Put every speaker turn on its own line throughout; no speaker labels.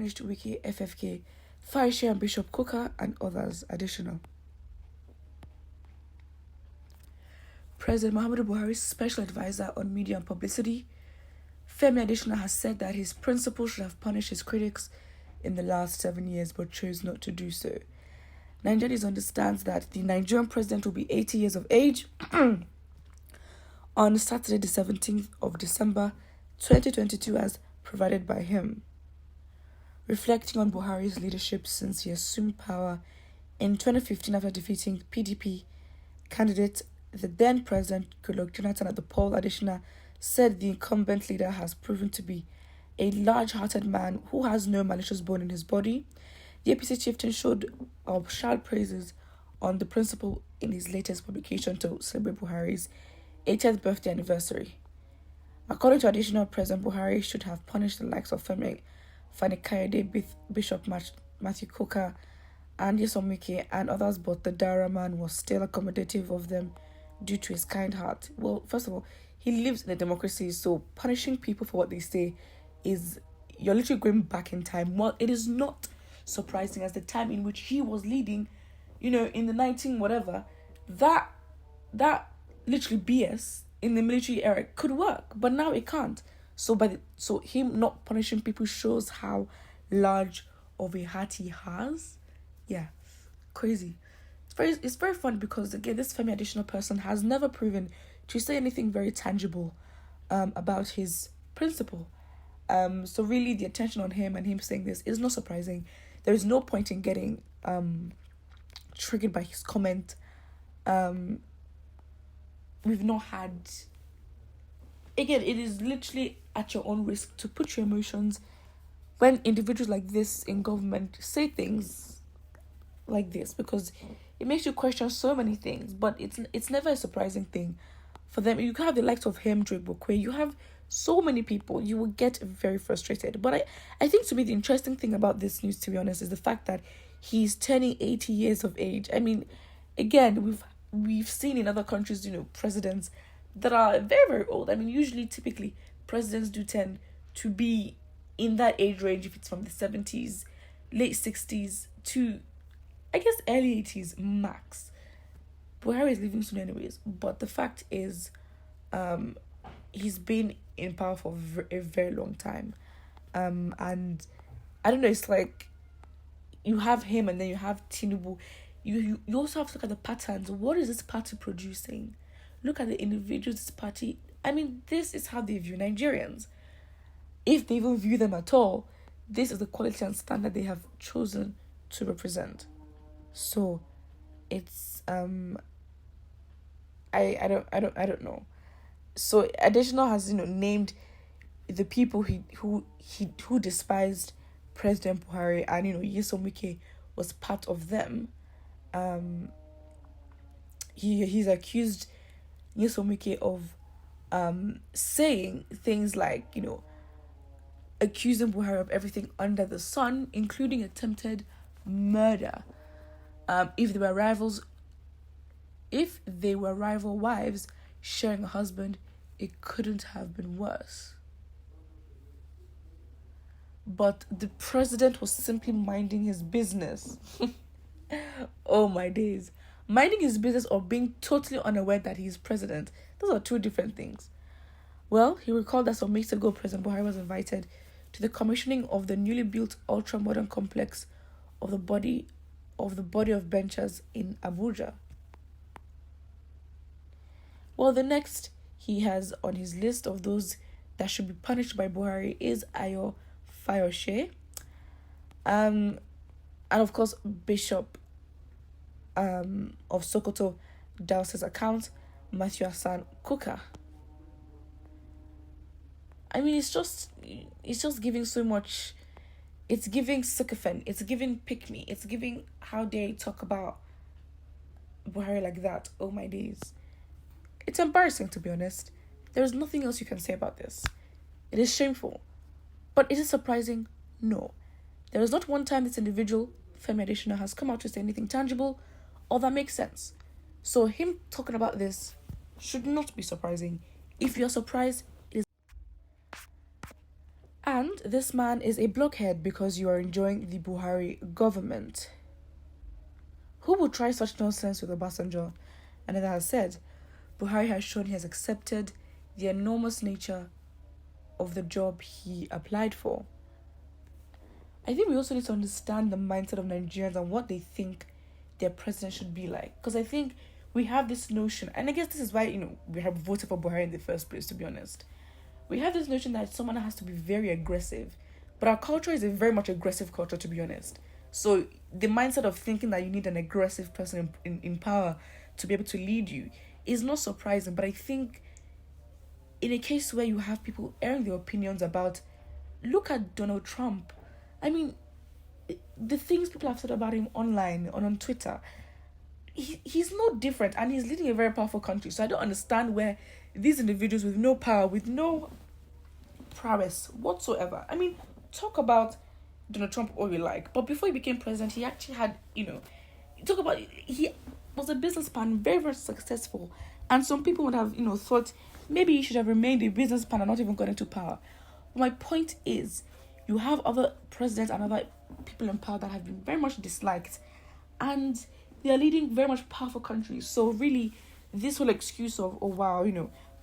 punished Wike, FFK, Fayose and Bishop Kukah, and others additional. President Muhammadu Buhari's special advisor on media and publicity, Femi Adesina, has said that his principal should have punished his critics in the last 7 years but chose not to do so. Nigerians understands that the Nigerian president will be 80 years of age on Saturday the 17th of December 2022 as provided by him. Reflecting on Buhari's leadership since he assumed power in 2015 after defeating PDP candidate, the then President Goodluck Jonathan at the poll, Adesina said the incumbent leader has proven to be a large-hearted man who has no malicious bone in his body. The APC chieftain showed showered praises on the principal in his latest publication to celebrate Buhari's 80th birthday anniversary. According to Adesina, President Buhari should have punished the likes of Femi Fani-Kayode, Bishop Matthew Kukah, and Nyesom Wike and others, but the Dara man was still accommodative of them due to his kind heart. Well, first of all, he lives in a democracy, so punishing people for what they say is, you're literally going back in time. Well, it is not surprising as the time in which he was leading, in the 19 whatever, that literally BS in the military era could work, but now it can't. So him not punishing people shows how large of a heart he has. Yeah, crazy. It's very fun because, again, this Femi Adesina person has never proven to say anything very tangible about his principle. So really the attention on him and him saying this is not surprising. There is no point in getting triggered by his comment. We've not had... Again, it is literally at your own risk to put your emotions when individuals like this in government say things like this, because it makes you question so many things. But it's never a surprising thing for them. You can have the likes of him, Drake Bokwe. You have so many people. You will get very frustrated. But I think, to me, the interesting thing about this news, to be honest, is the fact that he's turning 80 years of age. I mean, again, we've seen in other countries, presidents that are very, very old. I mean, typically, presidents do tend to be in that age range, if it's from the 70s, late 60s to, I guess, early 80s max. Buhari is living soon anyways. But the fact is, he's been in power for a very long time. And I don't know, it's like you have him and then you have Tinubu. You also have to look at the patterns. What is this party producing? Look at the individuals this party... I mean, this is how they view Nigerians. If they even view them at all, this is the quality and standard they have chosen to represent. So, it's... I don't know. So Adesina has named the people who despised President Buhari, and Nyesom Wike was part of them. He's accused Nyesom Wike of saying things like accusing Buhari of everything under the sun, including attempted murder. If they were rival wives sharing a husband, it couldn't have been worse. But the president was simply minding his business. Oh my days. Minding his business or being totally unaware that he's president. Those are two different things. Well, he recalled that some weeks ago, President Buhari was invited to the commissioning of the newly built ultra-modern complex of the body of benches in Abuja. Well, the next he has on his list of those that should be punished by Buhari is Ayo Fayose, and of course Bishop of Sokoto Diocese account, Matthew Kukah. I mean, it's just giving so much. It's giving sycophant. It's giving pick me. It's giving how dare you talk about Buhari like that. Oh my days. It's embarrassing, to be honest. There's nothing else you can say about this. It is shameful. But is it surprising? No. There is not one time this individual, Femi Adesina, has come out to say anything tangible or that makes sense. So him talking about this should not be surprising. If you're surprised, it is. And this man is a blockhead because you are enjoying the Buhari government. Who would try such nonsense with Obasanjo? And as I have said, Buhari has shown he has accepted the enormous nature of the job he applied for. I think we also need to understand the mindset of Nigerians and what they think their president should be like. Because I think we have this notion, and I guess this is why, we have voted for Buhari in the first place, to be honest. We have this notion that someone has to be very aggressive. But our culture is a very much aggressive culture, to be honest. So the mindset of thinking that you need an aggressive person in power to be able to lead you is not surprising. But I think in a case where you have people airing their opinions about, look at Donald Trump. I mean, the things people have said about him online, on Twitter, he's no different, and he's leading a very powerful country. So I don't understand where these individuals with no power, with no prowess whatsoever. I mean, talk about Donald Trump all you like, but before he became president, he actually had, talk about, he was a businessman, very, very successful. And some people would have, thought maybe he should have remained a businessman and not even gone into power. But my point is, you have other presidents and other people in power that have been very much disliked, and they are leading very much powerful countries. So really, this whole excuse of, oh wow,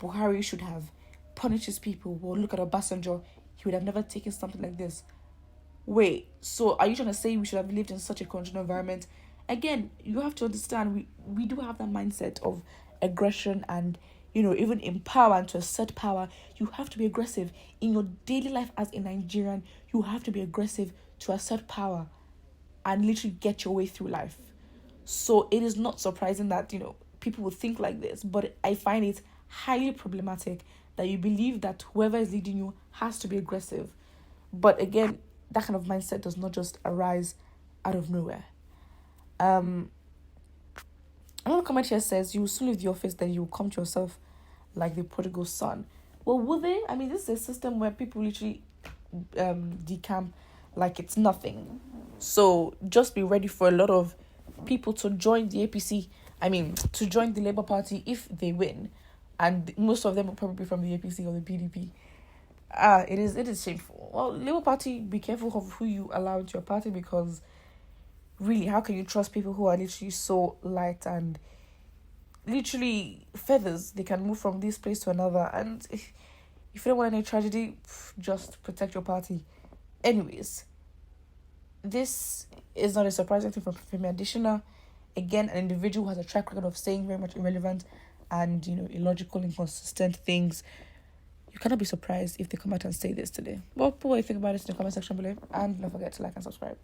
Buhari should have punished his people. Well, look at Obasanjo, he would have never taken something like this. Wait, so are you trying to say we should have lived in such a conditional environment? Again, you have to understand, we do have that mindset of aggression, and even in power and to assert power, you have to be aggressive. In your daily life as a Nigerian, you have to be aggressive to assert power and literally get your way through life. So it is not surprising that, people would think like this, but I find it highly problematic that you believe that whoever is leading you has to be aggressive. But again, that kind of mindset does not just arise out of nowhere. Another comment here says, you will soon leave the office, then you will come to yourself like the prodigal son. Well, will they? I mean, this is a system where people literally decamp like it's nothing. So just be ready for a lot of people to join the APC. I mean, to join the Labour Party if they win. And most of them will probably be from the APC or the PDP. It is shameful. Well, Labour Party, be careful of who you allow into your party, because really, how can you trust people who are literally so light and literally feathers? They can move from this place to another, and if you don't want any tragedy, just protect your party. Anyways, this is not a surprising thing from Femi Adesina. Again, an individual who has a track record of saying very much irrelevant and illogical, inconsistent things. You cannot be surprised if they come out and say this today. Well, what do you think about it in the comment section below, and don't forget to like and subscribe.